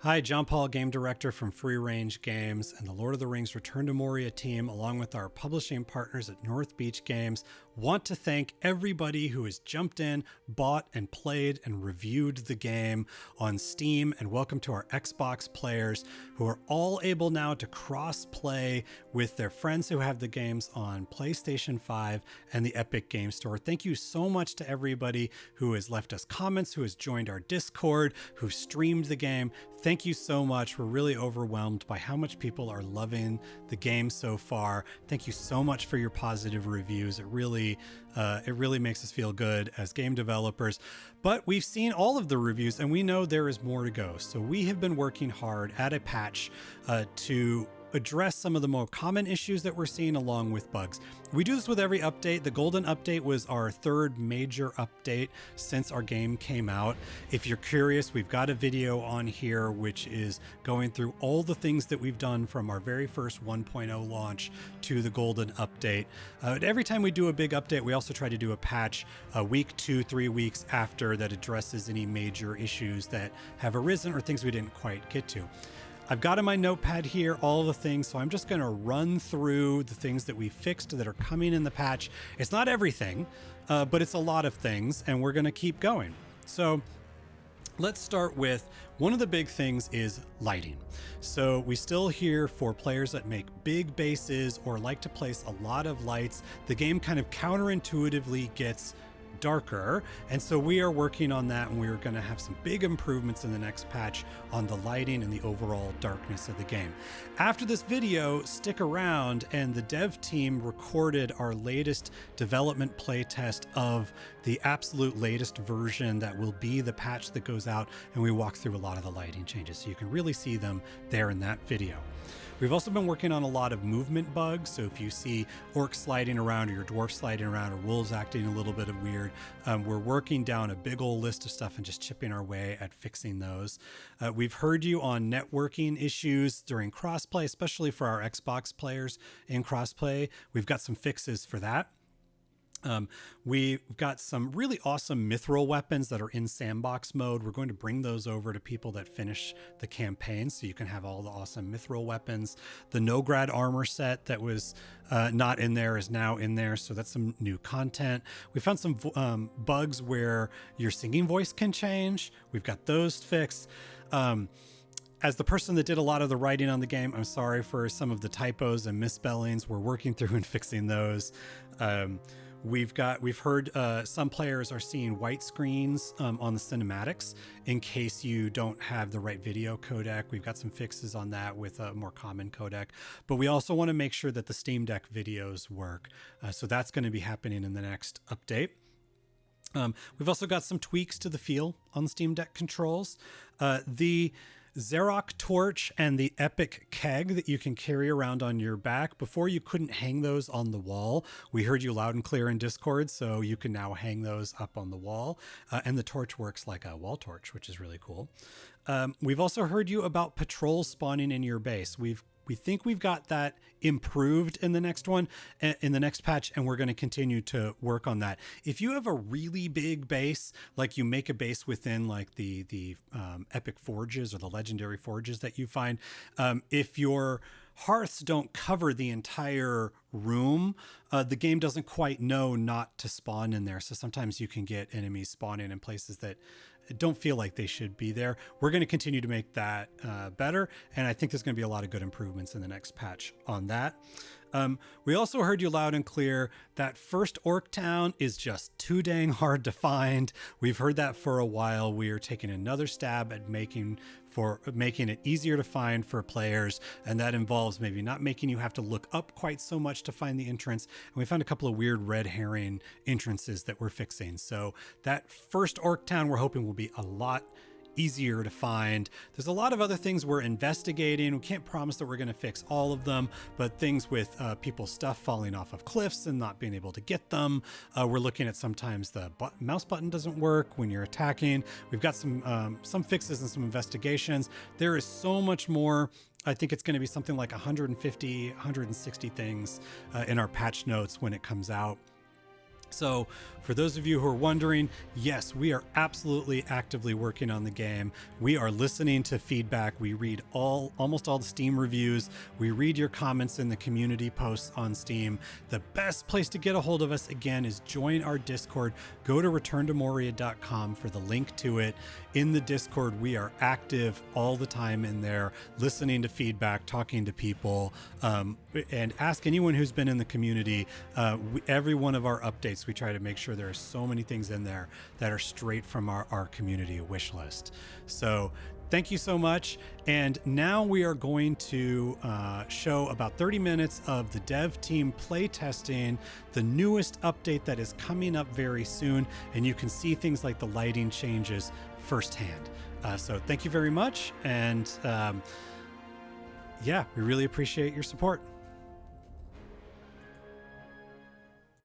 Hi, Jon-Paul, game director from Free Range Games and the Lord of the Rings Return to Moria team, along with our publishing partners at North Beach Games, want to thank everybody who has jumped in, bought and played and reviewed the game on Steam, and welcome to our Xbox players who are all able now to cross-play with their friends who have the games on PlayStation 5 and the Epic Game Store. Thank you so much to everybody who has left us comments, who has joined our Discord, who streamed the game. Thank you so much. We're really overwhelmed by how much people are loving the game so far. Thank you so much for your positive reviews. It really makes us feel good as game developers. But we've seen all of the reviews and we know there is more to go. So we have been working hard at a patch to address some of the more common issues that we're seeing along with bugs. We do this with every update. The Golden Update was our third major update since our game came out. If you're curious, we've got a video on here which is going through all the things that we've done from our very first 1.0 launch to the Golden Update. Every time we do a big update, we also try to do a patch a week, 2-3 weeks after that addresses any major issues that have arisen or things we didn't quite get to. I've got in my notepad here all the things, so I'm just going to run through the things that we fixed that are coming in the patch. It's not everything, but it's a lot of things, and we're going to keep going. So let's start with one of the big things is lighting. So we still hear for players that make big bases or like to place a lot of lights, the game kind of counterintuitively gets darker, and so we are working on that, and we're going to have some big improvements in the next patch on the lighting and the overall darkness of the game. After this video, stick around, and the dev team recorded our latest development playtest of the absolute latest version that will be the patch that goes out, and we walk through a lot of the lighting changes, so you can really see them there in that video. We've also been working on a lot of movement bugs, so if you see orcs sliding around or your dwarf sliding around or wolves acting a little bit of weird, we're working down a big old list of stuff and just chipping our way at fixing those. We've heard you on networking issues during crossplay, especially for our Xbox players in crossplay. We've got some fixes for that. We've got some really awesome Mithril weapons that are in sandbox mode. We're going to bring those over to people that finish the campaign, so you can have all the awesome Mithril weapons. The Nograd armor set that was not in there is now in there, so that's some new content. We found some bugs where your singing voice can change. We've got those fixed. As the person that did a lot of the writing on the game, I'm sorry for some of the typos and misspellings. We're working through and fixing those. We've heard some players are seeing white screens on the cinematics in case you don't have the right video codec. We've got some fixes on that with a more common codec, but we also want to make sure that the Steam Deck videos work. So that's going to be happening in the next update. We've also got some tweaks to the feel on the Steam Deck controls. The Zarok Torch and the Epic Keg that you can carry around on your back. Before, you couldn't hang those on the wall. We heard you loud and clear in Discord, so you can now hang those up on the wall. And the torch works like a wall torch, which is really cool. We've also heard you about patrols spawning in your base. We think we've got that improved in the next one, in the next patch, and we're going to continue to work on that. If you have a really big base, like you make a base within like the epic forges or the legendary forges that you find, if your hearths don't cover the entire room, the game doesn't quite know not to spawn in there. So sometimes you can get enemies spawning in places that don't feel like they should be there. We're going to continue to make that better, and I think there's going to be a lot of good improvements in the next patch on that. We also heard you loud and clear that first Orctown is just too dang hard to find. We've heard that for a while. We are taking another stab at making it easier to find for players, and that involves maybe not making you have to look up quite so much to find the entrance. And we found a couple of weird red herring entrances that we're fixing. So that first Orctown we're hoping will be a lot easier to find. There's a lot of other things we're investigating. We can't promise that we're going to fix all of them, but things with people's stuff falling off of cliffs and not being able to get them. We're looking at sometimes the mouse button doesn't work when you're attacking. We've got some fixes and some investigations. There is so much more. I think it's going to be something like 150, 160 things in our patch notes when it comes out. So for those of you who are wondering, yes, we are absolutely actively working on the game. We are listening to feedback. We read almost all the Steam reviews. We read your comments in the community posts on Steam. The best place to get a hold of us, again, is join our Discord. Go to returntomoria.com for the link to it. In the Discord, we are active all the time in there, listening to feedback, talking to people, and ask anyone who's been in the community. Every one of our updates, we try to make sure there are so many things in there that are straight from our community wish list. So thank you so much. And now we are going to show about 30 minutes of the dev team play testing the newest update that is coming up very soon. And you can see things like the lighting changes firsthand. So thank you very much. And yeah, we really appreciate your support.